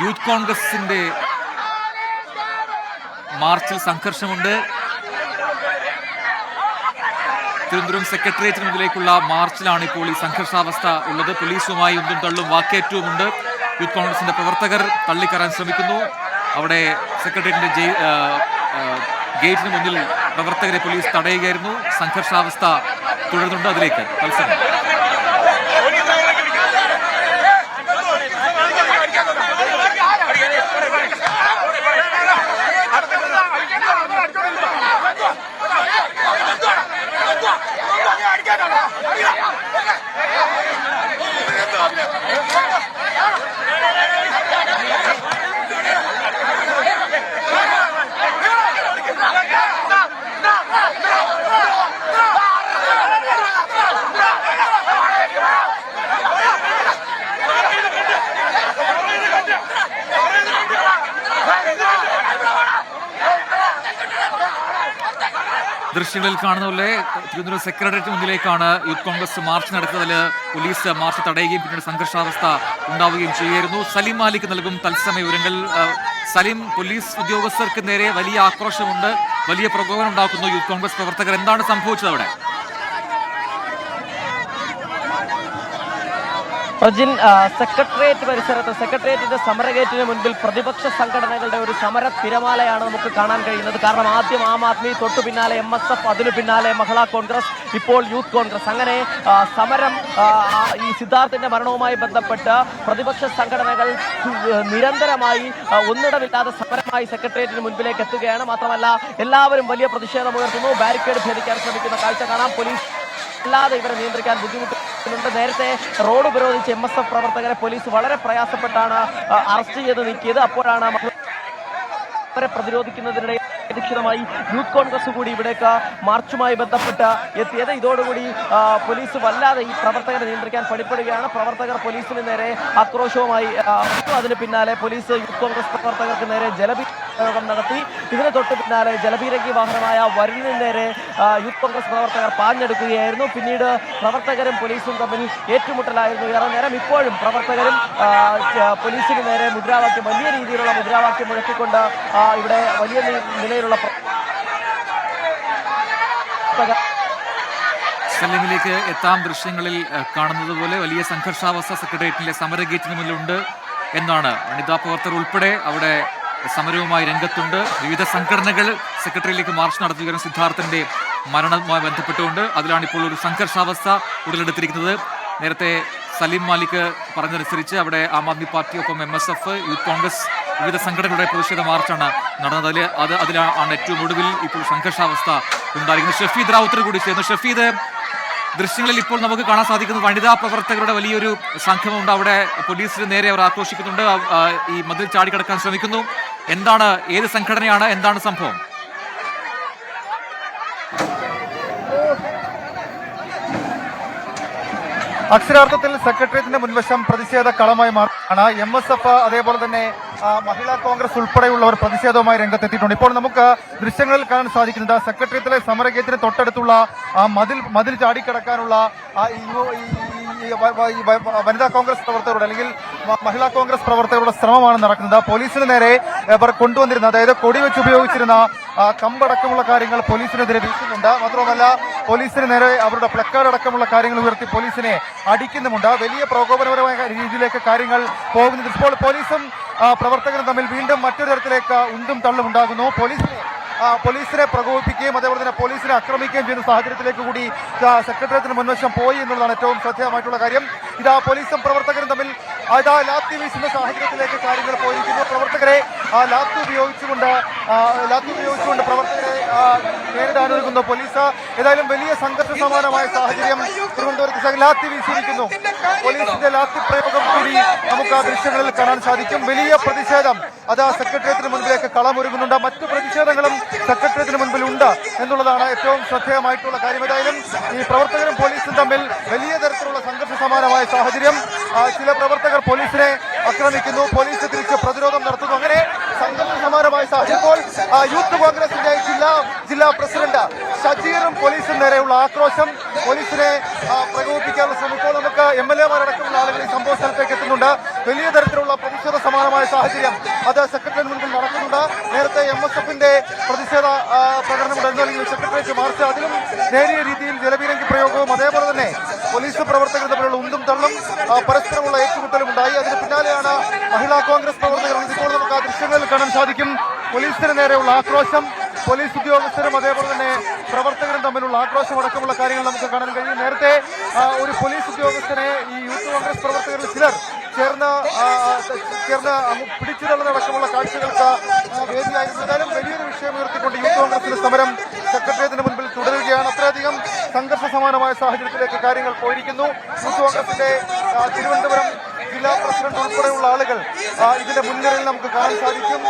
Youth കോൺഗ്രസിന്റെ മാർച്ചിൽ സംഘർഷമുണ്ട്. തിരുവനന്തപുരം സെക്രട്ടേറിയറ്റിന് മുന്നിലേക്കുള്ള മാർച്ചിലാണ് ഇപ്പോൾ ഈ സംഘർഷാവസ്ഥ ഉള്ളത്. പോലീസുമായി ഉന്തും തള്ളും വാക്കേറ്റവുമുണ്ട്. യൂത്ത് കോൺഗ്രസിന്റെ പ്രവർത്തകർ തള്ളിക്കയറാൻ ശ്രമിക്കുന്നു. അവിടെ സെക്രട്ടേറിയറ്റിന്റെ ഗേറ്റിന് മുന്നിൽ പ്രവർത്തകരെ പോലീസ് തടയുകയായിരുന്നു. സംഘർഷാവസ്ഥ തുടരുന്നുണ്ട്. അതിലേക്ക് തത്സമയം ദൃശ്യങ്ങളിൽ കാണുന്ന പോലെ തിരുവനന്തപുരം സെക്രട്ടേറിയറ്റ് മുന്നിലേക്കാണ് യൂത്ത് കോൺഗ്രസ് മാർച്ച് നടത്തിയതിൽ പോലീസ് മാർച്ച് തടയുകയും പിന്നീട് സംഘർഷാവസ്ഥ ഉണ്ടാവുകയും ചെയ്യുകയായിരുന്നു. സലിം മാലിക് നൽകും തത്സമയ വിവരങ്ങൾ. സലിം, പോലീസ് ഉദ്യോഗസ്ഥർക്ക് നേരെ വലിയ ആക്രോശമുണ്ട്, വലിയ പ്രകോപനം ഉണ്ടാക്കുന്നു യൂത്ത് കോൺഗ്രസ് പ്രവർത്തകർ. എന്താണ് സംഭവിച്ചത് അവിടെ? പ്രജിൻ, സെക്രട്ടേറിയറ്റിന്റെ സമരഗേറ്റിന് മുൻപിൽ പ്രതിപക്ഷ സംഘടനകളുടെ ഒരു സമര തിരമാലയാണ് നമുക്ക് കാണാൻ കഴിയുന്നത്. കാരണം ആദ്യം ആം ആദ്മി, തൊട്ടു പിന്നാലെ MSF, അതിനു പിന്നാലെ മഹിളാ കോൺഗ്രസ്, ഇപ്പോൾ യൂത്ത് കോൺഗ്രസ്. അങ്ങനെ സമരം, ഈ സിദ്ധാർത്ഥിന്റെ മരണവുമായി ബന്ധപ്പെട്ട് പ്രതിപക്ഷ സംഘടനകൾ നിരന്തരമായി ഒന്നിടവില്ലാതെ സമരമായി സെക്രട്ടേറിയറ്റിന് മുൻപിലേക്ക് എത്തുകയാണ്. മാത്രമല്ല എല്ലാവരും വലിയ പ്രതിഷേധമുയർത്തുന്നു. ബാരിക്കേഡ് ഭേദിക്കാൻ ശ്രമിക്കുന്ന കാഴ്ച കാണാം. പോലീസ് അല്ലാതെ ഇവരെ നിയന്ത്രിക്കാൻ ബുദ്ധിമുട്ടുന്നുണ്ട്. നേരത്തെ റോഡ് ഉപരോധിച്ച് MSF പ്രവർത്തകരെ പോലീസ് വളരെ പ്രയാസപ്പെട്ടാണ് അറസ്റ്റ് ചെയ്ത് നീക്കിയത്. അപ്പോഴാണ് അവരെ പ്രതിരോധിക്കുന്നതിനിടെ അധിഷ്ഠിതമായി യൂത്ത് കോൺഗ്രസ് കൂടി ഇവിടേക്ക് മാർച്ചുമായി ബന്ധപ്പെട്ട് എത്തിയത്. ഇതോടുകൂടി പോലീസ് വല്ലാതെ ഈ പ്രവർത്തകരെ നിയന്ത്രിക്കാൻ പണിപ്പെടുകയാണ്. പ്രവർത്തകർ പോലീസിന് നേരെ ആക്രോശവുമായി. അതിന് പിന്നാലെ പോലീസ് യൂത്ത് കോൺഗ്രസ് പ്രവർത്തകർക്ക് നേരെ ജലപീരകം നടത്തി. ഇതിന് തൊട്ട് പിന്നാലെ ജലപീരങ്കി വാഹനമായ വരുണിന് നേരെ യൂത്ത് കോൺഗ്രസ് പ്രവർത്തകർ പാഞ്ഞെടുക്കുകയായിരുന്നു. പിന്നീട് പ്രവർത്തകരും പോലീസും തമ്മിൽ ഏറ്റുമുട്ടലായിരുന്നു ഏറെ നേരം. ഇപ്പോഴും പ്രവർത്തകരും പോലീസിന് നേരെ മുദ്രാവാക്യം, വലിയ രീതിയിലുള്ള മുദ്രാവാക്യം മുഴക്കിക്കൊണ്ട് ഇവിടെ വലിയ നിലയിലുള്ള സലീമിലേക്ക് എത്താം. ദൃശ്യങ്ങളിൽ കാണുന്നത് പോലെ വലിയ സംഘർഷാവസ്ഥ സെക്രട്ടേറിയറ്റിലെ സമര ഗേറ്റിന് മുന്നിലുണ്ട് എന്നാണ്. വനിതാ പ്രവർത്തകർ ഉൾപ്പെടെ അവിടെ സമരവുമായി രംഗത്തുണ്ട്. വിവിധ സംഘടനകൾ സെക്രട്ടറിയിലേക്ക് മാർച്ച് നടത്തുകയും സിദ്ധാർത്ഥന്റെ മരണവുമായി ബന്ധപ്പെട്ടുകൊണ്ട് അതിലാണ് ഇപ്പോൾ ഒരു സംഘർഷാവസ്ഥ ഉടലെടുത്തിരിക്കുന്നത്. നേരത്തെ സലീം മാലിക് പറഞ്ഞതനുസരിച്ച് അവിടെ ആം ആദ്മി പാർട്ടി, ഒപ്പം MSF, യൂത്ത് കോൺഗ്രസ്, വിവിധ സംഘടനകളുടെ പ്രതിഷേധ മാർച്ചാണ് നടന്നത്. അതിലാണ് ഏറ്റവും ഒടുവിൽ ഇപ്പോൾ സംഘർഷാവസ്ഥ ഉണ്ടായിരിക്കുന്നത്. ഷഫീദ് റാവുത്തർ കൂടി ചേർന്നു. ഷഫീദ്, ദൃശ്യങ്ങളിൽ ഇപ്പോൾ നമുക്ക് കാണാൻ സാധിക്കുന്നത് വനിതാ പ്രവർത്തകരുടെ വലിയൊരു സംഘമുണ്ട്. അവിടെ പോലീസിന് നേരെ അവർ ആക്രോശിക്കുന്നുണ്ട്, ഈ മതിൽ ചാടിക്കടക്കാൻ ശ്രമിക്കുന്നു. എന്താണ്, ഏത് സംഘടനയാണ്, എന്താണ് സംഭവം? അക്ഷരാർത്ഥത്തിൽ സെക്രട്ടേറിയറ്റിന്റെ മുൻവശം പ്രതിഷേധ കളമായി മാറുകയാണ്. MSF, അതേപോലെ തന്നെ മഹിളാ കോൺഗ്രസ് ഉൾപ്പെടെയുള്ളവർ പ്രതിഷേധവുമായി രംഗത്തെത്തിയിട്ടുണ്ട്. ഇപ്പോൾ നമുക്ക് ദൃശ്യങ്ങളിൽ കാണാൻ സാധിക്കുന്നത് സെക്രട്ടേറിയറ്റിലെ സമരഗേറ്റിന് തൊട്ടടുത്തുള്ള മതിൽ ചാടിക്കടക്കാനുള്ള വനിതാ കോൺഗ്രസ് പ്രവർത്തകരുടെ അല്ലെങ്കിൽ മഹിളാ കോൺഗ്രസ് പ്രവർത്തകരുടെ ശ്രമമാണ് നടക്കുന്നത്. പോലീസിന് നേരെ ഇവർ കൊണ്ടുവന്നിരുന്ന, അതായത് കൊടിവെച്ച് ഉപയോഗിച്ചിരുന്ന കമ്പടക്കമുള്ള കാര്യങ്ങൾ പോലീസിനെതിരെ വീശുന്നുണ്ട്. മാത്രമല്ല പോലീസിന് നേരെ അവരുടെ പ്ലക്കാർഡ് അടക്കമുള്ള കാര്യങ്ങൾ ഉയർത്തി പോലീസിനെ അടിക്കുന്നുമുണ്ട്. വലിയ പ്രകോപനപരമായ രീതിയിലേക്ക് കാര്യങ്ങൾ പോകുന്നത്. ഇപ്പോൾ പോലീസും പ്രവർത്തകരും തമ്മിൽ വീണ്ടും മറ്റൊരു തരത്തിലേക്ക് ഉന്തും തള്ളും ഉണ്ടാകുന്നു. പോലീസിനെ പ്രകോപിപ്പിക്കുകയും അതേപോലെ തന്നെ പോലീസിനെ ആക്രമിക്കുകയും ചെയ്യുന്ന സാഹചര്യത്തിലേക്ക് കൂടി സെക്രട്ടേറിയറ്റിന് മുൻവശം പോയി എന്നുള്ളതാണ് ഏറ്റവും ശ്രദ്ധേയമായിട്ടുള്ള കാര്യം. ഇതാ പോലീസും പ്രവർത്തകരും തമ്മിൽ ലാത്തി വീശുന്ന സാഹചര്യത്തിലേക്ക് കാര്യങ്ങൾ പോയിരിക്കുന്നു. പ്രവർത്തകരെ ലാത്തി ഉപയോഗിച്ചുകൊണ്ട് പ്രവർത്തകരെ നേരിടാനൊരുങ്ങുന്നു പോലീസ്. ഏതായാലും വലിയ സംഘർഷ സമാനമായ സാഹചര്യം തിരുവനന്തപുരത്ത് ലാത്തി വീശിയിരിക്കുന്നു. പോലീസിന്റെ ലാത്തി പ്രയോഗം കൂടി നമുക്ക് ആ ദൃശ്യങ്ങളിൽ കാണാൻ സാധിക്കും. വലിയ പ്രതിഷേധം അത് സെക്രട്ടേറിയറ്റിന് മുൻപിലേക്ക് കളമൊരുങ്ങുന്നുണ്ട്. മറ്റു പ്രതിഷേധങ്ങളും സെക്രട്ടേറിയറ്റിന് മുൻപിൽ ഉണ്ട് എന്നുള്ളതാണ് ഏറ്റവും ശ്രദ്ധേയമായിട്ടുള്ള കാര്യം. ഏതായാലും ഈ പ്രവർത്തകരും പോലീസും തമ്മിൽ വലിയ തരത്തിലുള്ള സംഘർഷ സമാനമായ സാഹചര്യം. ചില പ്രവർത്തകർ പോലീസിനെ ആക്രമിക്കുന്നു, പോലീസ് തിരിച്ച് പ്രതിരോധം നടത്തുന്നു. അങ്ങനെ സംഘർഷ സമാനമായ സാഹചര്യം. ഇപ്പോൾ യൂത്ത് കോൺഗ്രസിന്റെ ജില്ലാ പ്രസിഡന്റ് ഷജീറും പോലീസിന് നേരെയുള്ള ആക്രോശം, പോലീസിനെ പ്രകോപിപ്പിക്കാനുള്ള ശ്രമം. ഇപ്പോൾ നമുക്ക് MLA മാരടക്കമുള്ള ആളുകൾ ഈ സംഭവ സ്ഥലത്തേക്ക് എത്തുന്നുണ്ട്. വലിയ തരത്തിലുള്ള പ്രതിഷേധ സമാനമായ സാഹചര്യം അത് സെക്രട്ടറിയേറ്റ് മുൻപിൽ നടക്കുന്നുണ്ട്. നേരത്തെ MSFന്റെ പ്രതിഷേധ പ്രകടനമുണ്ടായിരുന്നു, അല്ലെങ്കിൽ സെക്രട്ടേറിയറ്റ് മാർച്ച്. അതിലും നേരിയ രീതിയിൽ ജലപീരങ്കി പ്രയോഗവും അതേപോലെ തന്നെ പോലീസ് പ്രവർത്തകർ തമ്മിലുള്ള ഉന്തും തള്ളും പരസ്പരമുള്ള ഏറ്റുമുട്ടലും ഉണ്ടായി. അതിന് പിന്നാലെയാണ് മഹിളാ കോൺഗ്രസ് പ്രവർത്തകർ. ഇപ്പോൾ നമുക്ക് ആ ദൃശ്യങ്ങളിൽ കാണാൻ സാധിക്കും പോലീസിന് നേരെയുള്ള ആക്രോശം, പോലീസ് ഉദ്യോഗസ്ഥരും അതേപോലെ തന്നെ പ്രവർത്തകരും തമ്മിലുള്ള ആക്രോശം അടക്കമുള്ള കാര്യങ്ങൾ നമുക്ക് കാണാൻ കഴിയും. നേരത്തെ ഒരു പോലീസ് ഉദ്യോഗസ്ഥനെ ഈ യൂത്ത് കോൺഗ്രസ് പ്രവർത്തകരിൽ ചിലർ ചേർന്ന് പിടിച്ചു തള്ളുന്നതടക്കമുള്ള കാഴ്ചകൾക്ക് വേദിയായിരുന്നു. എന്തായാലും വലിയൊരു വിഷയം ഉയർത്തിക്കൊണ്ട് യൂത്ത് കോൺഗ്രസിന്റെ സമരം സെക്രട്ടേറിയറ്റിന് മുൻപിൽ തുടരുകയാണ്. അത്രയധികം സംഘർഷ സമാനമായ സാഹചര്യത്തിലേക്ക് കാര്യങ്ങൾ പോയിരിക്കുന്നു. യൂത്ത് കോൺഗ്രസിന്റെ തിരുവനന്തപുരം ജില്ലാ പ്രസിഡന്റ് ഉൾപ്പെടെയുള്ള ആളുകൾ ഇതിന്റെ മുൻനിരയിൽ നമുക്ക് കാണാൻ സാധിക്കും.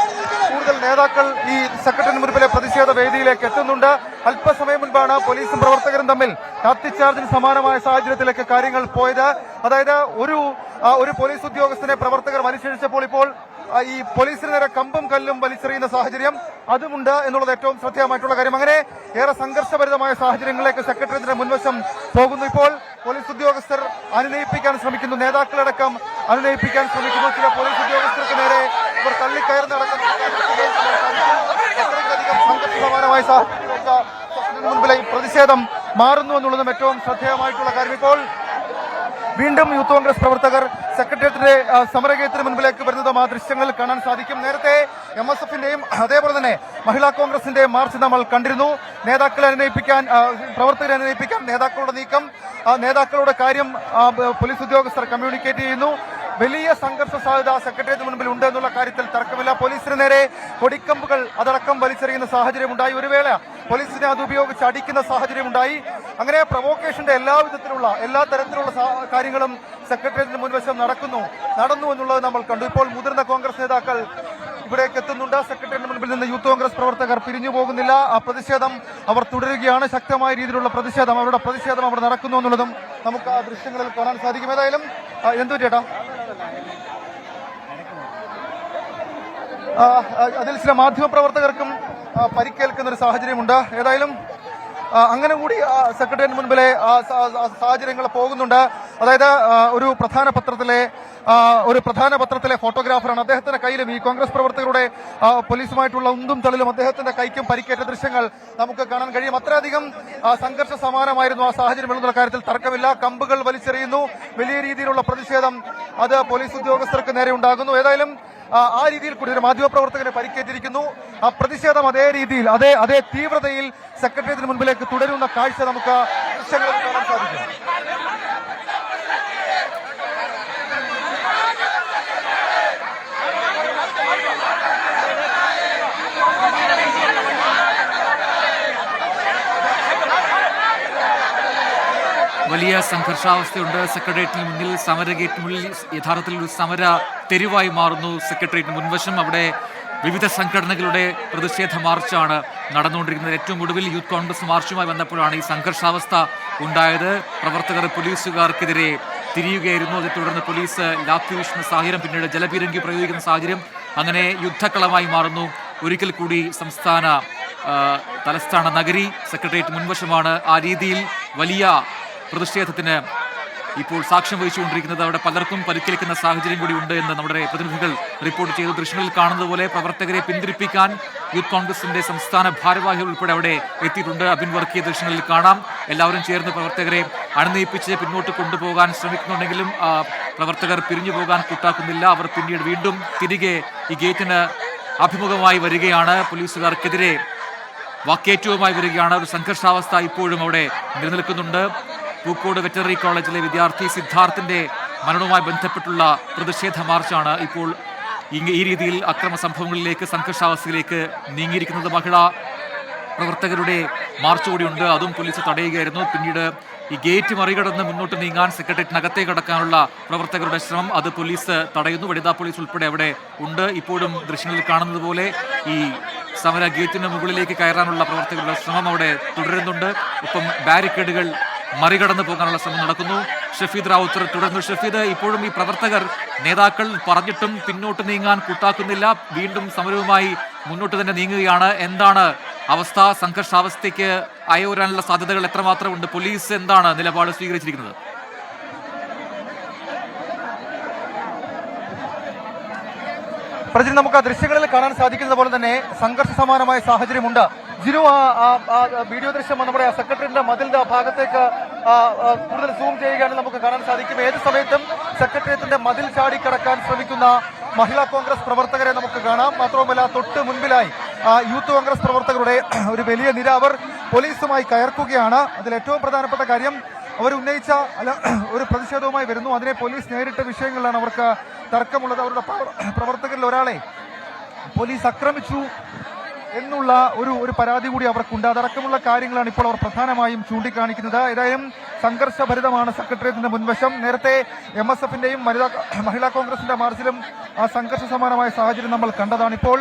കൂടുതൽ നേതാക്കൾ ഈ സെക്രട്ടറിന് മുൻപിലെ പ്രതിഷേധ വേദിയിലേക്ക് എത്തുന്നുണ്ട്. അല്പസമയം മുൻപാണ് പോലീസും പ്രവർത്തകരും തമ്മിൽ ലാത്തിച്ചാർജിന് സമാനമായ സാഹചര്യത്തിലേക്ക് കാര്യങ്ങൾ പോയത്. അതായത് ഒരു പോലീസ് ഉദ്യോഗസ്ഥനെ പ്രവർത്തകർ വലിച്ചിഴച്ചപ്പോൾ ഇപ്പോൾ ഈ പോലീസിന് നേരെ കമ്പും കല്ലും വലിച്ചെറിയുന്ന സാഹചര്യം അതുമുണ്ട് എന്നുള്ളത് ഏറ്റവും ശ്രദ്ധേയമായിട്ടുള്ള കാര്യം. അങ്ങനെ ഏറെ സംഘർഷഭരിതമായ സാഹചര്യങ്ങളിലേക്ക് സെക്രട്ടേറിയറ്റിന്റെ മുൻവശം പോകുന്നു. ഇപ്പോൾ പോലീസ് ഉദ്യോഗസ്ഥർ അനുനയിപ്പിക്കാൻ ശ്രമിക്കുന്നു, നേതാക്കളടക്കം അനുനയിപ്പിക്കാൻ ശ്രമിക്കുന്നു. ചില പോലീസ് ഉദ്യോഗസ്ഥർക്ക് നേരെ ഇവർ തള്ളിക്കയറുന്നടക്കം അത്രയധികം സംഘർഷസമാനമായ സാഹചര്യത്തിലേക്ക് മുൻപിലെ പ്രതിഷേധം മാറുന്നു എന്നുള്ളതും ഏറ്റവും ശ്രദ്ധേയമായിട്ടുള്ള കാര്യം. ഇപ്പോൾ വീണ്ടും യൂത്ത് കോൺഗ്രസ് പ്രവർത്തകർ സെക്രട്ടേറിയറ്റിന്റെ സമരഗേറ്റിന് മുൻപിലേക്ക് വരുന്നതും ആ ദൃശ്യങ്ങളിൽ കാണാൻ സാധിക്കും. നേരത്തെ MSFന്റെയും അതേപോലെ തന്നെ മഹിളാ കോൺഗ്രസിന്റെയും മാർച്ച് നമ്മൾ കണ്ടിരുന്നു. നേതാക്കളെ അനുനയിപ്പിക്കാൻ, പ്രവർത്തകരെ അനുനയിപ്പിക്കാൻ നേതാക്കളുടെ നീക്കം, നേതാക്കളുടെ കാര്യം പോലീസ് ഉദ്യോഗസ്ഥർ കമ്മ്യൂണിക്കേറ്റ് ചെയ്യുന്നു. വലിയ സംഘർഷ സാധ്യത സെക്രട്ടേറിയറ്റിന് മുൻപിൽ ഉണ്ട് എന്നുള്ള കാര്യത്തിൽ തർക്കമില്ല. പോലീസിന് നേരെ കൊടിക്കമ്പുകൾ അതടക്കം വലിച്ചെറിയുന്ന സാഹചര്യം ഉണ്ടായി. ഒരു വേള പോലീസിനെ അത് ഉപയോഗിച്ച് അടിക്കുന്ന സാഹചര്യം ഉണ്ടായി. അങ്ങനെ പ്രൊവോക്കേഷന്റെ എല്ലാ തരത്തിലുള്ള കാര്യങ്ങളും സെക്രട്ടേറിയറ്റിന് മുൻവശം നടന്നു എന്നുള്ളത് നമ്മൾ കണ്ടു. ഇപ്പോൾ മുതിർന്ന കോൺഗ്രസ് നേതാക്കൾ ഇവിടേക്ക് എത്തുന്നുണ്ട്. സെക്രട്ടേറിയറ്റിന് മുൻപിൽ നിന്ന് യൂത്ത് കോൺഗ്രസ് പ്രവർത്തകർ പിരിഞ്ഞു പോകുന്നില്ല. ആ പ്രതിഷേധം അവർ തുടരുകയാണ്. ശക്തമായ രീതിയിലുള്ള പ്രതിഷേധം അവിടെ നടക്കുന്നു എന്നുള്ളതും നമുക്ക് ആ ദൃശ്യങ്ങളിൽ കാണാൻ സാധിക്കും. ഏതായാലും എന്തു ചേട്ടാ, അതിൽ ചില മാധ്യമപ്രവർത്തകർക്കും പരിക്കേൽക്കുന്ന ഒരു സാഹചര്യമുണ്ട്. ഏതായാലും അങ്ങനെ കൂടി സെക്രട്ടേറിയറ്റിന് മുൻപിലെ സാഹചര്യങ്ങൾ പോകുന്നുണ്ട്. അതായത് ഒരു പ്രധാന പത്രത്തിലെ ഫോട്ടോഗ്രാഫറാണ്. അദ്ദേഹത്തിന്റെ കയ്യിലും ഈ കോൺഗ്രസ് പ്രവർത്തകരുടെ പോലീസുമായിട്ടുള്ള ഉന്തും തള്ളിലും അദ്ദേഹത്തിന്റെ കൈക്കും പരിക്കേറ്റ ദൃശ്യങ്ങൾ നമുക്ക് കാണാൻ കഴിയും. അത്രയധികം സംഘർഷ സമാനമായിരുന്നു ആ സാഹചര്യം എന്നുള്ള കാര്യത്തിൽ തർക്കമില്ല. കമ്പുകൾ വലിച്ചെറിയുന്നു, വലിയ രീതിയിലുള്ള പ്രതിഷേധം അത് പോലീസ് ഉദ്യോഗസ്ഥർക്ക് നേരെ ഉണ്ടാകുന്നു. ഏതായാലും ആ രീതിയിൽ കൂടി ഒരു മാധ്യമപ്രവർത്തകനെ പരിക്കേറ്റിരിക്കുന്നു. ആ പ്രതിഷേധം അതേ രീതിയിൽ അതേ തീവ്രതയിൽ സെക്രട്ടേറിയറ്റിന് മുൻപിലേക്ക് തുടരുന്ന കാഴ്ച നമുക്ക് ദൃശ്യങ്ങളിൽ കാണാൻ സാധിക്കും. വലിയ സംഘർഷാവസ്ഥയുണ്ട് സെക്രട്ടേറിയറ്റിന് മുന്നിൽ. സമരഗേറ്റിന് മുന്നിൽ യഥാർത്ഥത്തിൽ ഒരു സമര തെരുവായി മാറുന്നു സെക്രട്ടേറിയറ്റിന് മുൻവശം. അവിടെ വിവിധ സംഘടനകളുടെ പ്രതിഷേധ മാർച്ചാണ് നടന്നുകൊണ്ടിരിക്കുന്നത്. ഏറ്റവും ഒടുവിൽ യൂത്ത് കോൺഗ്രസ് മാർച്ചുമായി വന്നപ്പോഴാണ് ഈ സംഘർഷാവസ്ഥ ഉണ്ടായത്. പ്രവർത്തകർ പോലീസുകാർക്കെതിരെ തിരിയുകയായിരുന്നു. അതേ തുടർന്ന് പോലീസ് ലാത്തി വീശുന്ന സാഹചര്യം, പിന്നീട് ജലപീരങ്കി പ്രയോഗിക്കുന്ന സാഹചര്യം, അങ്ങനെ യുദ്ധക്കളമായി മാറുന്നു. ഒരിക്കൽ കൂടി തലസ്ഥാന നഗരി സെക്രട്ടേറിയറ്റ് മുൻവശമാണ്. ആ രീതിയിൽ വലിയ പ്രതിഷേധത്തിന് ഇപ്പോൾ സാക്ഷ്യം വഹിച്ചുകൊണ്ടിരിക്കുന്നത്. അവിടെ പലർക്കും പരിക്കേൽക്കുന്ന സാഹചര്യം കൂടി ഉണ്ട് എന്ന് നമ്മുടെ പ്രതിനിധികൾ റിപ്പോർട്ട് ചെയ്തു. ദൃശ്യങ്ങളിൽ കാണുന്നത് പോലെ പ്രവർത്തകരെ പിന്തിരിപ്പിക്കാൻ യൂത്ത് കോൺഗ്രസിന്റെ സംസ്ഥാന ഭാരവാഹികൾ ഉൾപ്പെടെ അവിടെ എത്തിയിട്ടുണ്ട്. അബിൻ വർക്കിയ ദൃശ്യങ്ങളിൽ കാണാം. എല്ലാവരും ചേർന്ന് പ്രവർത്തകരെ അണിനയിപ്പിച്ച് പിന്നോട്ട് കൊണ്ടുപോകാൻ ശ്രമിക്കുന്നുണ്ടെങ്കിലും പ്രവർത്തകർ പിരിഞ്ഞു പോകാൻ കൂട്ടാക്കുന്നില്ല. അവർ പിന്നീട് വീണ്ടും തിരികെ ഈ ഗേറ്റിന് അഭിമുഖമായി വരികയാണ്. പോലീസുകാർക്കെതിരെ വാക്കേറ്റവുമായി വരികയാണ്. ഒരു സംഘർഷാവസ്ഥ ഇപ്പോഴും അവിടെ നിലനിൽക്കുന്നുണ്ട്. പൂക്കോട് വെറ്ററിനറി കോളേജിലെ വിദ്യാർത്ഥി സിദ്ധാർത്ഥിന്റെ മരണവുമായി ബന്ധപ്പെട്ടുള്ള പ്രതിഷേധ മാർച്ചാണ് ഇപ്പോൾ ഈ രീതിയിൽ അക്രമ സംഭവങ്ങളിലേക്ക്, സംഘർഷാവസ്ഥയിലേക്ക് നീങ്ങിയിരിക്കുന്നത്. മഹിളാ പ്രവർത്തകരുടെ മാർച്ച് കൂടിയുണ്ട്, അതും പോലീസ് തടയുകയായിരുന്നു. പിന്നീട് ഈ ഗേറ്റ് മറികടന്ന് മുന്നോട്ട് നീങ്ങാൻ സെക്രട്ടേറിയറ്റിനകത്തേക്ക് കടക്കാനുള്ള പ്രവർത്തകരുടെ ശ്രമം അത് പോലീസ് തടയുന്നു. വനിതാ പോലീസ് ഉൾപ്പെടെ അവിടെ ഉണ്ട്. ഇപ്പോഴും ദൃശ്യങ്ങളിൽ കാണുന്നത് പോലെ ഈ സമര ഗേറ്റിന് മുകളിലേക്ക് കയറാനുള്ള പ്രവർത്തകരുടെ ശ്രമം അവിടെ തുടരുന്നുണ്ട്. ഒപ്പം ബാരിക്കേഡുകൾ മറികടന്നു പോകാനുള്ള ശ്രമം നടക്കുന്നു. ഷഫീദ് റാവുത്തർ തുടർന്നു. ഷഫീദ്, ഇപ്പോഴും ഈ പ്രവർത്തകർ നേതാക്കൾ പറഞ്ഞിട്ടും പിന്നോട്ട് നീങ്ങാൻ കൂട്ടാക്കുന്നില്ല, വീണ്ടും സമരവുമായി മുന്നോട്ട് തന്നെ നീങ്ങുകയാണ്. എന്താണ് അവസ്ഥ? സംഘർഷാവസ്ഥയ്ക്ക് അയവരാനുള്ള സാധ്യതകൾ എത്രമാത്രമുണ്ട്? പോലീസ് എന്താണ് നിലപാട് സ്വീകരിച്ചിരിക്കുന്നത്? പ്രജിൻ, നമുക്ക് ആ ദൃശ്യങ്ങളിൽ കാണാൻ സാധിക്കുന്നത് പോലെ തന്നെ സംഘർഷ സമാനമായ സാഹചര്യമുണ്ട്. ജിനു, ആ വീഡിയോ ദൃശ്യം നമ്മുടെ സെക്രട്ടറിയുടെ മതിലിന്റെ ഭാഗത്തേക്ക് കൂടുതൽ സൂം ചെയ്യുകയാണെങ്കിൽ നമുക്ക് കാണാൻ സാധിക്കും. ഏത് സമയത്തും സെക്രട്ടേറിയറ്റിന്റെ മതിൽ ചാടിക്കടക്കാൻ ശ്രമിക്കുന്ന മഹിളാ കോൺഗ്രസ് പ്രവർത്തകരെ നമുക്ക് കാണാം. മാത്രവുമല്ല, തൊട്ട് മുൻപിലായി യൂത്ത് കോൺഗ്രസ് പ്രവർത്തകരുടെ ഒരു വലിയ നിര അവർ പോലീസുമായി കയർക്കുകയാണ്. അതിൽ ഏറ്റവും പ്രധാനപ്പെട്ട കാര്യം, അവർ ഉന്നയിച്ച ഒരു പ്രതിഷേധവുമായി വരുന്നു. അതിനെ പോലീസ് നേരിട്ട വിഷയങ്ങളിലാണ് അവർക്ക് തർക്കമുള്ളത്. അവരുടെ പ്രവർത്തകരിൽ ഒരാളെ പോലീസ് ആക്രമിച്ചു എന്നുള്ള ഒരു പരാതി കൂടി അവർക്കുണ്ട്. അതടക്കമുള്ള കാര്യങ്ങളാണ് ഇപ്പോൾ അവർ പ്രധാനമായും ചൂണ്ടിക്കാണിക്കുന്നത്. ഏതായാലും സംഘർഷഭരിതമാണ് സെക്രട്ടേറിയറ്റിന്റെ മുൻവശം. നേരത്തെ MSFന്റെയും മഹിളാ കോൺഗ്രസിന്റെ മാർച്ചിലും സംഘർഷ സമാനമായ സാഹചര്യം നമ്മൾ കണ്ടതാണ്. ഇപ്പോൾ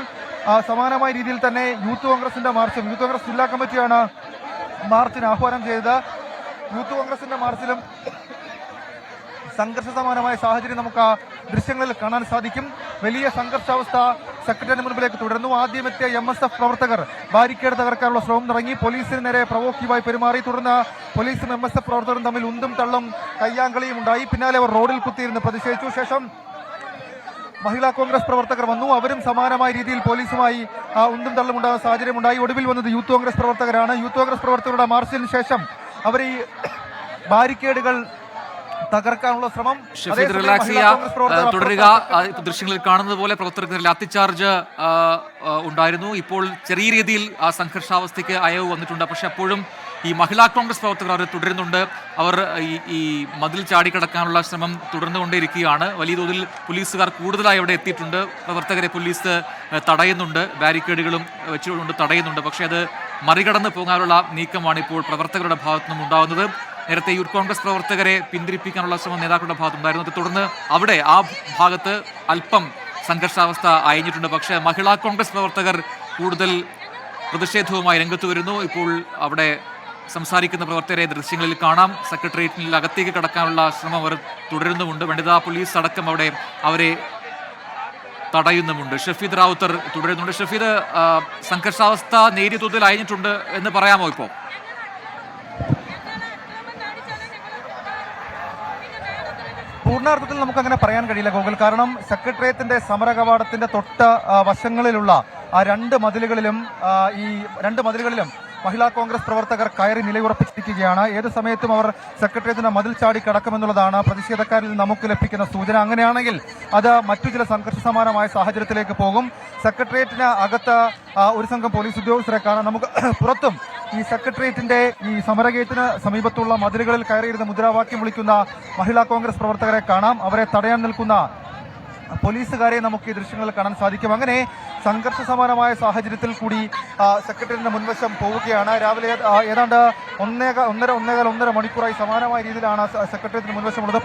സമാനമായ രീതിയിൽ തന്നെ യൂത്ത് കോൺഗ്രസിന്റെ മാർച്ചും, യൂത്ത് കോൺഗ്രസ് ജില്ലാ കമ്മിറ്റിയാണ് മാർച്ചിന് ആഹ്വാനം ചെയ്തത്. യൂത്ത് കോൺഗ്രസിന്റെ മാർച്ചിലും സംഘർഷ സമാനമായ സാഹചര്യം നമുക്ക് ആ ദൃശ്യങ്ങളിൽ കാണാൻ സാധിക്കും. വലിയ സംഘർഷാവസ്ഥ സെക്രട്ടറിയേറ്റിന് മുൻപിലേക്ക് തുടരുന്നു. ആദ്യം എത്തിയ MSF പ്രവർത്തകർ ബാരിക്കേഡ് തകർക്കാനുള്ള ശ്രമം തുടങ്ങി. പോലീസിന് നേരെ പ്രവോക്കീവായി പെരുമാറി. തുടർന്ന് പോലീസും MSF പ്രവർത്തകരും തമ്മിൽ ഉന്തും തള്ളും കയ്യാങ്കളിയും ഉണ്ടായി. പിന്നാലെ അവർ റോഡിൽ കുത്തിയിരുന്ന് പ്രതിഷേധിച്ചു. ശേഷം മഹിളാ കോൺഗ്രസ് പ്രവർത്തകർ വന്നു. അവരും സമാനമായ രീതിയിൽ പോലീസുമായി ഉന്തും തള്ളും ഉണ്ടാകുന്ന സാഹചര്യമുണ്ടായി. ഒടുവിൽ വന്നത് യൂത്ത് കോൺഗ്രസ് പ്രവർത്തകരാണ്. യൂത്ത് കോൺഗ്രസ് പ്രവർത്തകരുടെ മാർച്ചിന് ശേഷം അവർ ഈ ബാരിക്കേഡുകൾ തകർക്കാനുള്ള ശ്രമം. തുടരുക. ദൃശ്യങ്ങളിൽ കാണുന്നത് പോലെ പ്രവർത്തകർക്ക് ലാത്തിചാർജ് ഉണ്ടായിരുന്നു. ഇപ്പോൾ ചെറിയ രീതിയിൽ ആ സംഘർഷാവസ്ഥയ്ക്ക് അയവ് വന്നിട്ടുണ്ട്. പക്ഷെ അപ്പോഴും ഈ മഹിളാ കോൺഗ്രസ് പ്രവർത്തകർ അവർ തുടരുന്നുണ്ട്. അവർ ഈ മതിൽ ചാടിക്കടക്കാനുള്ള ശ്രമം തുടർന്നുകൊണ്ടേയിരിക്കുകയാണ്. വലിയ തോതിൽ പോലീസുകാർ കൂടുതലായി അവിടെ എത്തിയിട്ടുണ്ട്. പ്രവർത്തകരെ പോലീസ് തടയുന്നുണ്ട്, ബാരിക്കേഡുകളും വെച്ചുകൊണ്ട് തടയുന്നുണ്ട്. പക്ഷേ അത് മറികടന്ന് പോകാനുള്ള നീക്കമാണ് ഇപ്പോൾ പ്രവർത്തകരുടെ ഭാഗത്തു നിന്നും ഉണ്ടാകുന്നത്. നേരത്തെ യൂത്ത് കോൺഗ്രസ് പ്രവർത്തകരെ പിന്തിരിപ്പിക്കാനുള്ള ശ്രമം നേതാക്കളുടെ ഭാഗത്തുണ്ടായിരുന്നു. തുടർന്ന് അവിടെ ആ ഭാഗത്ത് അല്പം സംഘർഷാവസ്ഥ അയഞ്ഞിട്ടുണ്ട്. പക്ഷേ മഹിളാ കോൺഗ്രസ് പ്രവർത്തകർ കൂടുതൽ പ്രതിഷേധവുമായി രംഗത്ത് വരുന്നു. ഇപ്പോൾ അവിടെ സംസാരിക്കുന്ന പ്രവർത്തകരെ ദൃശ്യങ്ങളിൽ കാണാം. സെക്രട്ടേറിയറ്റിൽ അകത്തേക്ക് കടക്കാനുള്ള ശ്രമം അവർ തുടരുന്നുമുണ്ട്. വനിതാ പോലീസ് അടക്കം അവിടെ അവരെ തടയുന്നുമുണ്ട്. ഷഫീദ് റാവുത്തർ തുടരുന്നുണ്ട്. ഷഫീദ്, സംഘർഷാവസ്ഥ നേരിയ തോതിൽ അയഞ്ഞിട്ടുണ്ട് എന്ന് പറയാമോ ഇപ്പോൾ? പൂർണ്ണാർത്ഥത്തിൽ നമുക്കങ്ങനെ പറയാൻ കഴിയില്ല ഗോകുൽ. കാരണം സെക്രട്ടേറിയറ്റിന്റെ സമര കവാടത്തിന്റെ തൊട്ട് വശങ്ങളിലുള്ള ആ രണ്ട് മതിലുകളിലും മഹിളാ കോൺഗ്രസ് പ്രവർത്തകർ കയറി നിലയുറപ്പിച്ചിരിക്കുകയാണ്. ഏത് സമയത്തും അവർ സെക്രട്ടേറിയറ്റിന്റെ മതിൽ ചാടി കടക്കുമെന്നുള്ളതാണ് പ്രതിഷേധക്കാരിൽ നമുക്ക് ലഭിക്കുന്ന സൂചന. അങ്ങനെയാണെങ്കിൽ അത് മറ്റു ചില സംഘർഷ സമാനമായ സാഹചര്യത്തിലേക്ക് പോകും. സെക്രട്ടേറിയറ്റിന് അകത്ത് ഒരു സംഘം പോലീസ് ഉദ്യോഗസ്ഥരെ കാണാം. നമുക്ക് പുറത്തും ഈ സെക്രട്ടേറിയറ്റിന്റെ ഈ സമരഗേറ്റിന് സമീപത്തുള്ള മതിലുകളിൽ കയറിയിരുന്ന് മുദ്രാവാക്യം വിളിക്കുന്ന മഹിളാ കോൺഗ്രസ് പ്രവർത്തകരെ കാണാം. അവരെ തടയാൻ നിൽക്കുന്ന പോലീസുകാരെ നമുക്ക് ഈ ദൃശ്യങ്ങളിൽ കാണാൻ സാധിക്കും. അങ്ങനെ സംഘർഷ സമാനമായ സാഹചര്യത്തിൽ കൂടി സെക്രട്ടേറിയറ്റിന്റെ മുൻവശം പോവുകയാണ്. രാവിലെ ഏതാണ്ട് ഒന്നര മണിക്കൂറായി സമാനമായ രീതിയിലാണ് സെക്രട്ടേറിയറ്റിന് മുൻവശമുള്ളത്.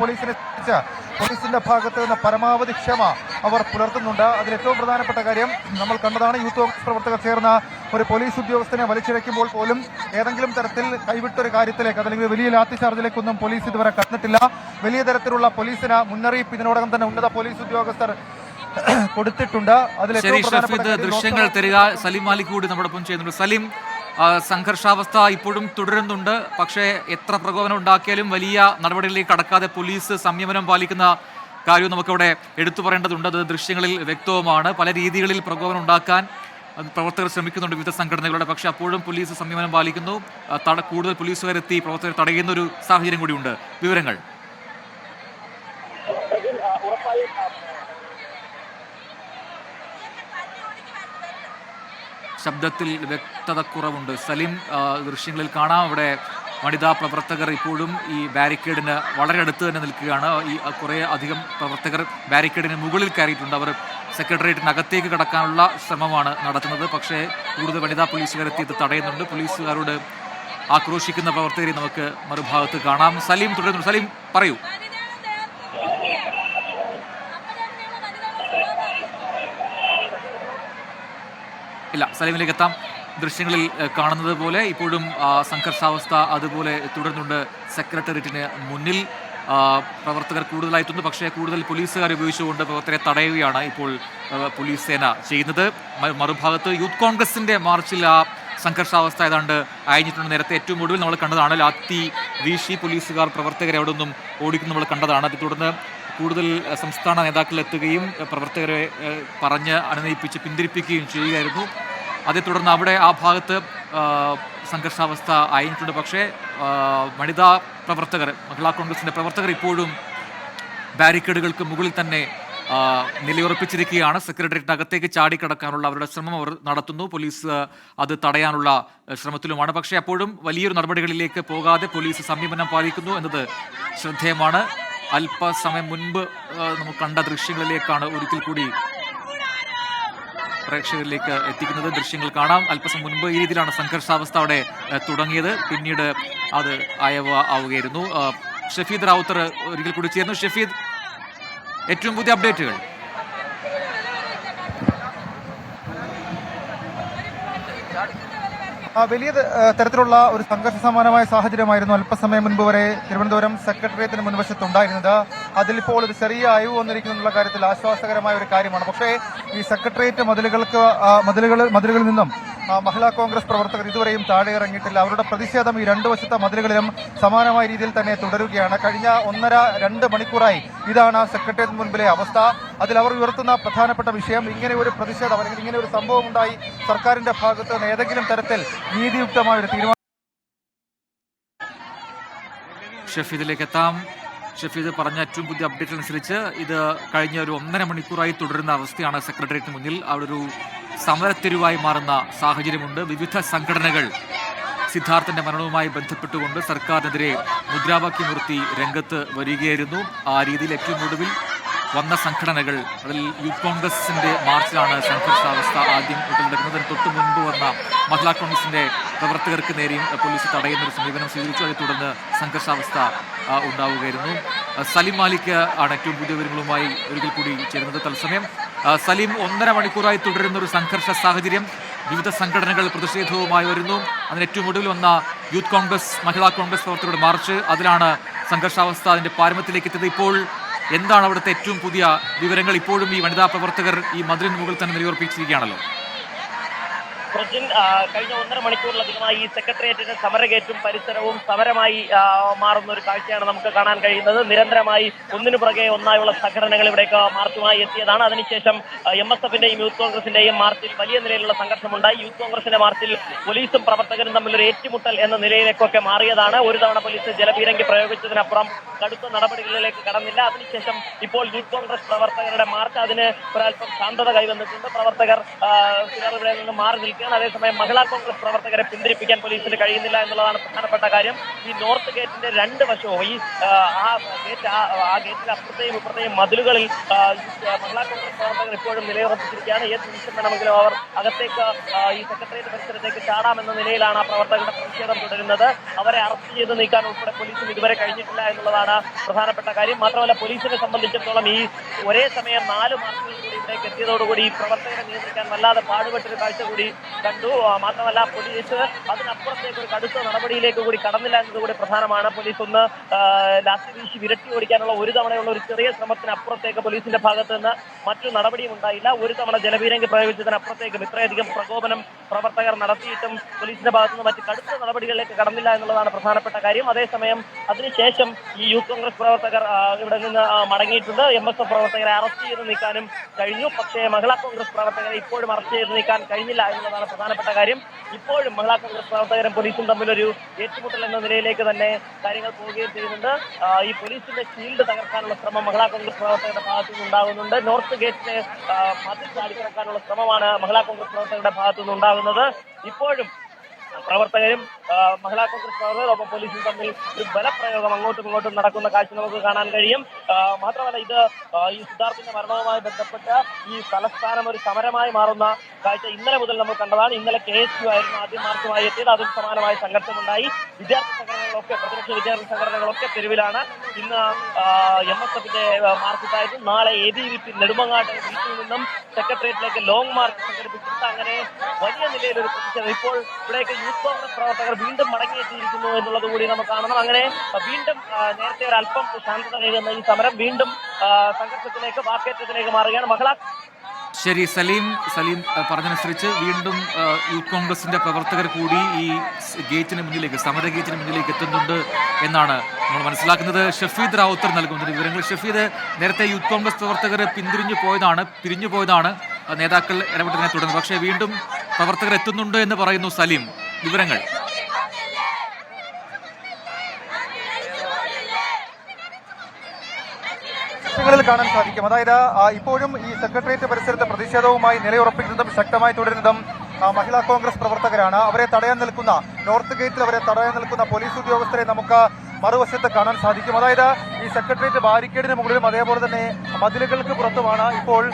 പോലീസിന്റെ ഭാഗത്ത് നിന്ന് പരമാവധി ക്ഷമ അവർ പുലർത്തുന്നുണ്ട്. അതിൽ ഏറ്റവും പ്രധാനപ്പെട്ട കാര്യം നമ്മൾ കണ്ടതാണ്. യൂത്ത് കോൺഗ്രസ് പ്രവർത്തകർ ചേർന്ന ഒരു പോലീസ് ഉദ്യോഗസ്ഥനെ വലിച്ചിഴയ്ക്കുമ്പോൾ പോലും ഏതെങ്കിലും തരത്തിൽ കൈവിട്ടൊരു കാര്യത്തിലേക്ക് അല്ലെങ്കിൽ വലിയ ലാത്തി ചാർജിലേക്കൊന്നും പോലീസ് ഇതുവരെ കടന്നിട്ടില്ല. വലിയ തരത്തിലുള്ള പോലീസിന് മുന്നറിയിപ്പ് ഇതിനോടകം തന്നെ ഉന്നത പോലീസ് ഉദ്യോഗസ്ഥർ കൊടുത്തിട്ടുണ്ട്. ദൃശ്യങ്ങൾ തരിക. സലീം മാലിക് കൂടി നമ്മോടൊപ്പം ചെയ്യുന്നുണ്ട്. സലീം, സംഘർഷാവസ്ഥ ഇപ്പോഴും തുടരുന്നുണ്ട്. പക്ഷേ എത്ര പ്രകോപനം ഉണ്ടാക്കിയാലും വലിയ നടപടികളിലേക്ക് കടക്കാതെ പോലീസ് സംയമനം പാലിക്കുന്ന കാര്യവും നമുക്കവിടെ എടുത്തു പറയേണ്ടതുണ്ട്. അത് ദൃശ്യങ്ങളിൽ വ്യക്തവുമാണ്. പല രീതികളിൽ പ്രകോപനം ഉണ്ടാക്കാൻ പ്രവർത്തകർ ശ്രമിക്കുന്നുണ്ട്, വിവിധ സംഘടനകളുടെ. പക്ഷേ അപ്പോഴും പോലീസ് സംയമനം പാലിക്കുന്നു. കൂടുതൽ പോലീസുകാരെത്തി പ്രവർത്തകർ തടയുന്ന ഒരു സാഹചര്യം കൂടിയുണ്ട്. വിവരങ്ങൾ ശബ്ദത്തിൽ വ്യക്തത കുറവുണ്ട്. സലീം, ദൃശ്യങ്ങളിൽ കാണാം അവിടെ വനിതാ പ്രവർത്തകർ ഇപ്പോഴും ഈ ബാരിക്കേഡിന് വളരെ അടുത്ത് തന്നെ നിൽക്കുകയാണ്. ഈ കുറേ അധികം പ്രവർത്തകർ ബാരിക്കേഡിന് മുകളിൽ കയറിയിട്ടുണ്ട്. അവർ സെക്രട്ടേറിയറ്റിനകത്തേക്ക് കടക്കാനുള്ള ശ്രമമാണ് നടത്തുന്നത്. പക്ഷേ കൂടുതൽ വനിതാ പോലീസുകാരെത്തിയത് തടയുന്നുണ്ട്. പോലീസുകാരോട് ആക്രോശിക്കുന്ന പ്രവർത്തകരെ നമുക്ക് മറുഭാഗത്ത് കാണാം. സലീം തുടരുന്നു. സലീം, പറയൂ. ഇല്ല, സലീമിലേക്ക് എത്താം. ദൃശ്യങ്ങളിൽ കാണുന്നത് പോലെ ഇപ്പോഴും സംഘർഷാവസ്ഥ അതുപോലെ തുടരുന്നുണ്ട്. സെക്രട്ടേറിയറ്റിന് മുന്നിൽ പ്രവർത്തകർ കൂടുതലായിട്ടുണ്ട്. പക്ഷേ കൂടുതൽ പോലീസുകാർ ഉപയോഗിച്ചുകൊണ്ട് പ്രവർത്തകരെ തടയുകയാണ് ഇപ്പോൾ പോലീസ് സേന ചെയ്യുന്നത്. മറുഭാഗത്ത് യൂത്ത് കോൺഗ്രസിന്റെ മാർച്ചിൽ ആ സംഘർഷാവസ്ഥ ഏതാണ്ട് അയഞ്ഞിട്ടുണ്ട്. നേരത്തെ ഏറ്റവും ഒടുവിൽ നമ്മൾ കണ്ടതാണ്. ലാത്തി വീശി പോലീസുകാർ പ്രവർത്തകരെ അവിടെ നിന്നും ഓടിക്കുന്നു നമ്മൾ കണ്ടതാണ്. അത് തുടർന്ന് കൂടുതൽ സംസ്ഥാന നേതാക്കൾ എത്തുകയും പ്രവർത്തകരെ പറഞ്ഞ് അനുനയിപ്പിച്ച് പിന്തിരിപ്പിക്കുകയും ചെയ്യുകയായിരുന്നു. അതേ തുടർന്ന് അവിടെ ആ ഭാഗത്ത് സംഘർഷാവസ്ഥ ആയിട്ടുണ്ട്. പക്ഷേ വനിതാ പ്രവർത്തകർ, മഹിളാ കോൺഗ്രസിൻ്റെ പ്രവർത്തകർ ഇപ്പോഴും ബാരിക്കേഡുകൾക്ക് മുകളിൽ തന്നെ നിലയുറപ്പിച്ചിരിക്കുകയാണ്. സെക്രട്ടേറിയറ്റിനകത്തേക്ക് ചാടിക്കടക്കാനുള്ള അവരുടെ ശ്രമം അവർ നടത്തുന്നു. പോലീസ് അത് തടയാനുള്ള ശ്രമത്തിലുമാണ്. പക്ഷേ അപ്പോഴും വലിയൊരു നടപടികളിലേക്ക് പോകാതെ പോലീസ് സംയമനം പാലിക്കുന്നു എന്നത് ശ്രദ്ധേയമാണ്. അല്പസമയം മുൻപ് നമുക്ക് കണ്ട ദൃശ്യങ്ങളിലേക്കാണ് ഒരിക്കൽ കൂടി പ്രേക്ഷകരിലേക്ക് എത്തിക്കുന്നത്. ദൃശ്യങ്ങൾ കാണാം. അല്പസം മുൻപ് ഈ രീതിയിലാണ് സംഘർഷാവസ്ഥ അവിടെ തുടങ്ങിയത്. പിന്നീട് അത് ആവുകയായിരുന്നു. ഷഫീദ് റാവുത്തർ ഒരിക്കൽ കൂടി ചേർന്നു. ഷഫീദ്, ഏറ്റവും പുതിയ അപ്ഡേറ്റുകൾ. വലിയ തരത്തിലുള്ള ഒരു സംഘർഷ സമാനമായ സാഹചര്യമായിരുന്നു അല്പസമയം മുൻപ് വരെ തിരുവനന്തപുരം സെക്രട്ടേറിയറ്റിന് മുൻവശത്തുണ്ടായിരുന്നത്. അതിലിപ്പോൾ ഒരു ചെറിയ അയവ് വന്നിരിക്കുന്നുള്ള കാര്യത്തിൽ ആശ്വാസകരമായ ഒരു കാര്യമാണ്. പക്ഷേ ഈ സെക്രട്ടേറിയറ്റ് മതിലുകളിൽ നിന്നും മഹിളാ കോൺഗ്രസ് പ്രവർത്തകർ ഇതുവരെയും താഴെ ഇറങ്ങിയിട്ടില്ല. അവരുടെ പ്രതിഷേധം ഈ രണ്ടു വശത്തെ മതിലുകളിലും സമാനമായ രീതിയിൽ തന്നെ തുടരുകയാണ്. കഴിഞ്ഞ 1.5-2 മണിക്കൂറായി ഇതാണ് സെക്രട്ടേറിയറ്റിന് മുൻപിലെ അവസ്ഥ. അതിൽ അവർ ഉയർത്തുന്ന പ്രധാനപ്പെട്ട വിഷയം, ഇങ്ങനെ ഒരു പ്രതിഷേധം അല്ലെങ്കിൽ ഇങ്ങനെ ഒരു സംഭവം ഉണ്ടായി സർക്കാരിന്റെ ഭാഗത്ത് നിന്ന് ഏതെങ്കിലും തരത്തിൽ നീതിയുക്തമായ ഒരു തീരുമാനം. ഷഫീദിലേക്ക് എത്താം. ഷഫീദ് പറഞ്ഞ ഏറ്റവും പുതിയ അപ്ഡേറ്റ് അനുസരിച്ച് ഇത് കഴിഞ്ഞ ഒരു 1.5 മണിക്കൂറായി തുടരുന്ന അവസ്ഥയാണ് സെക്രട്ടേറിയറ്റിന് മുന്നിൽ. അവിടെ ഒരു സമരത്തെരുവായി മാറുന്ന സാഹചര്യമുണ്ട്. വിവിധ സംഘടനകൾ സിദ്ധാർത്ഥന്റെ മരണവുമായി ബന്ധപ്പെട്ടുകൊണ്ട് സർക്കാരിനെതിരെ മുദ്രാവാക്യമുയർത്തി രംഗത്ത് വരികയായിരുന്നു. ആ രീതിയിൽ ഏറ്റവും ഒടുവിൽ വന്ന സംഘടനകൾ, അതിൽ യൂത്ത് കോൺഗ്രസിന്റെ മാർച്ചിലാണ് സംഘർഷാവസ്ഥ ആദ്യം ഉടലെടുക്കുന്നത്. തൊട്ട് മുൻപ് വന്ന മഹിളാ കോൺഗ്രസിന്റെ പ്രവർത്തകർക്ക് നേരെയും പോലീസ് തടയുന്ന ഒരു സമീപനം സ്വീകരിച്ചു. അതേ തുടർന്ന് സംഘർഷാവസ്ഥ ഉണ്ടാവുകയായിരുന്നു. സലിം മാലിക് ആണ് ഏറ്റവും പുതിയ വിവരങ്ങളുമായി ഒരിക്കൽ കൂടി ചേരുന്നത് തത്സമയം. സലീം, 1.5 മണിക്കൂറായി തുടരുന്ന ഒരു സംഘർഷ സാഹചര്യം, വിവിധ സംഘടനകൾ പ്രതിഷേധവുമായി വരുന്നു. അതിന് ഏറ്റവും ഒടുവിൽ വന്ന യൂത്ത് കോൺഗ്രസ്, മഹിളാ കോൺഗ്രസ് പ്രവർത്തകരുടെ മാർച്ച്, അതിലാണ് സംഘർഷാവസ്ഥ അതിന്റെ പാരമ്യത്തിലേക്ക് എത്തിയത്. ഇപ്പോൾ എന്താണ് അവിടുത്തെ ഏറ്റവും പുതിയ വിവരങ്ങൾ? ഇപ്പോഴും ഈ വനിതാ പ്രവർത്തകർ ഈ മതിലിന് മുകളിൽ തന്നെ നിലയുറപ്പിച്ചിരിക്കുകയാണല്ലോ. കഴിഞ്ഞ 1.5 മണിക്കൂറിലധികമായി ഈ സെക്രട്ടേറിയറ്റിന്റെ സമരഗേറ്റും പരിസരവും സമരമായി മാറുന്ന ഒരു കാഴ്ചയാണ് നമുക്ക് കാണാൻ കഴിയുന്നത്. നിരന്തരമായി ഒന്നിനു പുറകെ ഒന്നായുള്ള സംഘടനകൾ ഇവിടേക്ക് മാർച്ചുമായി എത്തിയതാണ്. അതിനുശേഷം MSFന്റെയും യൂത്ത് കോൺഗ്രസിന്റെയും മാർച്ചിൽ വലിയ നിലയിലുള്ള സംഘർഷമുണ്ടായി. യൂത്ത് കോൺഗ്രസിന്റെ മാർച്ചിൽ പോലീസും പ്രവർത്തകരും തമ്മിലൊരു ഏറ്റുമുട്ടൽ എന്ന നിലയിലേക്കൊക്കെ മാറിയതാണ്. ഒരു തവണ പോലീസ് ജലപീരങ്കി പ്രയോഗിച്ചതിനപ്പുറം കടുത്ത നടപടികളിലേക്ക് കടന്നില്ല. അതിനുശേഷം ഇപ്പോൾ യൂത്ത് കോൺഗ്രസ് പ്രവർത്തകരുടെ മാർച്ച്, അതിന് ഒരൽപ്പം ശാന്തത കൈവന്നിട്ടുണ്ട്. പ്രവർത്തകർ ചിലർ ഇവിടെ നിന്ന് മാറി നിൽക്കും. അതേസമയം മഹിളാ കോൺഗ്രസ് പ്രവർത്തകരെ പിന്തിരിപ്പിക്കാൻ പോലീസിന് കഴിയുന്നില്ല എന്നുള്ളതാണ് പ്രധാനപ്പെട്ട കാര്യം. ഈ നോർത്ത് ഗേറ്റിന്റെ രണ്ട് വശവും ഈ ഗേറ്റിന്റെ അപ്പുറത്തെയും ഇപ്പുറത്തെയും മതിലുകളിൽ മഹിളാ കോൺഗ്രസ് പ്രവർത്തകർ ഇപ്പോഴും നിലയുറപ്പിച്ചിരിക്കുകയാണ്. ഏത് നിമിഷം വേണമെങ്കിലും അവർ അകത്തേക്ക് ഈ സെക്രട്ടേറിയറ്റ് പരിസരത്തേക്ക് ചാടാമെന്ന നിലയിലാണ് ആ പ്രവർത്തകരുടെ പ്രതിഷേധം തുടരുന്നത്. അവരെ അറസ്റ്റ് ചെയ്ത് നീക്കാൻ ഉൾപ്പെടെ പോലീസിന് ഇതുവരെ കഴിഞ്ഞിട്ടില്ല എന്നുള്ളതാണ് പ്രധാനപ്പെട്ട കാര്യം. മാത്രമല്ല, പോലീസിനെ സംബന്ധിച്ചിടത്തോളം ഈ ഒരേ സമയം 4 മാർച്ചുകൾ കൂടി ഇവിടേക്ക് എത്തിയതോടുകൂടി ഈ പ്രവർത്തകരെ നിയന്ത്രിക്കാൻ വല്ലാതെ പാടുപെട്ടൊരു കാഴ്ച കൂടി കണ്ടു. മാത്രമല്ല, പോലീസ് അതിനപ്പുറത്തേക്ക് ഒരു കടുത്ത നടപടിയിലേക്ക് കൂടി കടന്നില്ല എന്നതുകൂടി പ്രധാനമാണ്. പോലീസ് ഒന്ന് ലാത്തി വീശി വിരട്ടി ഓടിക്കാനുള്ള ഒരു തവണയുള്ള ഒരു ചെറിയ ശ്രമത്തിനപ്പുറത്തേക്ക് പോലീസിന്റെ ഭാഗത്ത് നിന്ന് മറ്റു നടപടിയും ഉണ്ടായില്ല. ഒരു തവണ ജലപീരങ്കി പ്രയോഗിച്ചതിനപ്പുറത്തേക്കും ഇത്രയധികം പ്രകോപനം പ്രവർത്തകർ നടത്തിയിട്ടും പോലീസിന്റെ ഭാഗത്ത് നിന്ന് മറ്റ് കടുത്ത നടപടികളിലേക്ക് കടന്നില്ല എന്നുള്ളതാണ് പ്രധാനപ്പെട്ട കാര്യം. അതേസമയം അതിനുശേഷം ഈ യൂത്ത് കോൺഗ്രസ് പ്രവർത്തകർ ഇവിടെ നിന്ന് മടങ്ങിയിട്ടുണ്ട്. MSF പ്രവർത്തകരെ അറസ്റ്റ് ചെയ്ത് നീക്കാനും കഴിഞ്ഞു. പക്ഷേ മഹിളാ കോൺഗ്രസ് പ്രവർത്തകരെ ഇപ്പോഴും അറസ്റ്റ് ചെയ്ത് നീക്കാൻ കഴിഞ്ഞില്ല എന്നുള്ളതാണ് പ്രധാനപ്പെട്ട കാര്യം. ഇപ്പോഴും മഹിളാ കോൺഗ്രസ് പ്രവർത്തകരും പോലീസും തമ്മിലൊരു ഏറ്റുമുട്ടൽ എന്ന നിലയിലേക്ക് തന്നെ കാര്യങ്ങൾ പോവുകയും ചെയ്യുന്നുണ്ട്. ഈ പോലീസിന്റെ ഷീൽഡ് തകർക്കാനുള്ള ശ്രമം മഹിളാ കോൺഗ്രസ് പ്രവർത്തകരുടെ ഭാഗത്തു നിന്നുണ്ടാകുന്നുണ്ട്. നോർത്ത് ഗേറ്റിന് മതിൽ ചാടിക്കിടക്കാനുള്ള ശ്രമമാണ് മഹിളാ കോൺഗ്രസ് പ്രവർത്തകരുടെ ഭാഗത്തു നിന്നുണ്ടാകുന്നത്. ഇപ്പോഴും പ്രവർത്തകരും മഹിളാ കോൺഗ്രസ് പ്രവർത്തകരും ഒപ്പം പോലീസും തമ്മിൽ ഒരു ബലപ്രയോഗം അങ്ങോട്ടും ഇങ്ങോട്ടും നടക്കുന്ന കാഴ്ച നമുക്ക് കാണാൻ കഴിയും. മാത്രമല്ല, ഇത് ഈ സിദ്ധാർത്ഥിന്റെ മരണവുമായി ബന്ധപ്പെട്ട് ഈ തലസ്ഥാനം ഒരു സമരമായി മാറുന്ന കാഴ്ച ഇന്നലെ മുതൽ നമ്മൾ കണ്ടതാണ്. ഇന്നലെ KSU ആയിരുന്നു ആദ്യം മാർച്ചുമായി എത്തിയത്. അതിന് സമാനമായ സംഘർഷമുണ്ടായി. വിദ്യാർത്ഥി സംഘടനകളൊക്കെ, പ്രതിപക്ഷ വിദ്യാർത്ഥി സംഘടനകളൊക്കെ തെരുവിലാണ്. ഇന്ന് MSFന്റെ മാർച്ചുണ്ടായിരുന്നു. നാളെ ABVP നെടുമങ്ങാട് വീട്ടിൽ നിന്നും സെക്രട്ടേറിയറ്റിലേക്ക് ലോങ് മാർച്ച് സംഘടിപ്പിച്ചിട്ട് അങ്ങനെ വലിയ നിലയിലൊരു പ്രതിഷേധം. ഇപ്പോൾ ഇവിടേക്ക് യൂത്ത് കോൺഗ്രസ് പ്രവർത്തകർ വീണ്ടും മടങ്ങിയെത്തിയിരിക്കുന്നു എന്നുള്ളത് കൂടി നമുക്ക് കാണണം. അങ്ങനെ വീണ്ടും നേരത്തെ ഒരു അല്പം ശാന്തത കൈവന്ന ഈ സമരം വീണ്ടും സംഘർഷത്തിലേക്ക്, വാക്കേറ്റത്തിലേക്ക് മാറുകയാണ്. ശരി, സലീം പറഞ്ഞതനുസരിച്ച് വീണ്ടും യൂത്ത് കോൺഗ്രസിന്റെ പ്രവർത്തകർ കൂടി ഈ ഗേറ്റിന് മുന്നിലേക്ക്, സമര ഗേറ്റിന് മുന്നിലേക്ക് എത്തുന്നുണ്ട് എന്നാണ് നമ്മൾ മനസ്സിലാക്കുന്നത്. ഷഫീദ് റാവുത്തർ നൽകുന്ന വിവരങ്ങൾ. ഷഫീദ്, നേരത്തെ യൂത്ത് കോൺഗ്രസ് പ്രവർത്തകർ പിരിഞ്ഞു പോയതാണ് നേതാക്കൾ ഇടപെട്ടതിനെ തുടർന്ന്, പക്ഷേ വീണ്ടും പ്രവർത്തകർ എത്തുന്നുണ്ട് എന്ന് പറയുന്നു സലീം. വിവരങ്ങൾ. ങ്ങളിൽ കാണാൻ സാധിക്കും. അതായത് ഇപ്പോഴും ഈ സെക്രട്ടേറിയറ്റ് പരിസരത്ത് പ്രതിഷേധവുമായി നിലയുറപ്പിക്കുന്നതും ശക്തമായി തുടരുന്നതും മഹിളാ കോൺഗ്രസ് പ്രവർത്തകരാണ്. അവരെ തടയാൻ നിൽക്കുന്ന, നോർത്ത് ഗേറ്റിൽ അവരെ തടയാൻ നിൽക്കുന്ന പോലീസ് ഉദ്യോഗസ്ഥരെ നമുക്ക് മറുവശത്ത് കാണാൻ സാധിക്കും. അതായത് ഈ സെക്രട്ടേറിയറ്റ് ബാരിക്കേഡിന് മുകളിലും അതേപോലെ തന്നെ മതിലുകൾക്ക് പുറത്തുമാണ് ഇപ്പോൾ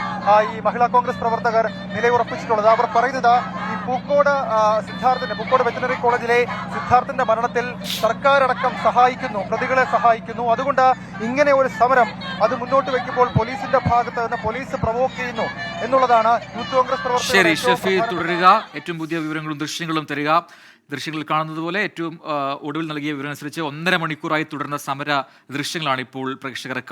ഈ മഹിളാ കോൺഗ്രസ് പ്രവർത്തകർ നിലയുറപ്പിച്ചിട്ടുള്ളത്. അവർ പറയുന്നത് ഈ പൂക്കോട് വെറ്റിനറി കോളേജിലെ സിദ്ധാർത്ഥിന്റെ മരണത്തിൽ സർക്കാരടക്കം സഹായിക്കുന്നു, പ്രതികളെ സഹായിക്കുന്നു. അതുകൊണ്ട് ഇങ്ങനെ ഒരു സമരം അത് മുന്നോട്ട് വെക്കുമ്പോൾ പോലീസിന്റെ ഭാഗത്ത് നിന്ന് പോലീസ് പ്രൊവോക്ക് ചെയ്യുന്നു എന്നുള്ളതാണ് യൂത്ത് കോൺഗ്രസ് പ്രവർത്തകർ. ശരി ഷഫീ, തുടരുക. ഏറ്റവും പുതിയ വിവരങ്ങളും ദൃശ്യങ്ങളും തരിക. ദൃശ്യങ്ങളിൽ കാണുന്നത് പോലെ ഏറ്റവും ഒടുവിൽ നൽകിയ വിവരം അനുസരിച്ച് 1.5 മണിക്കൂറായി തുടർന്ന സമര ദൃശ്യങ്ങളാണ് ഇപ്പോൾ പ്രേക്ഷകരെ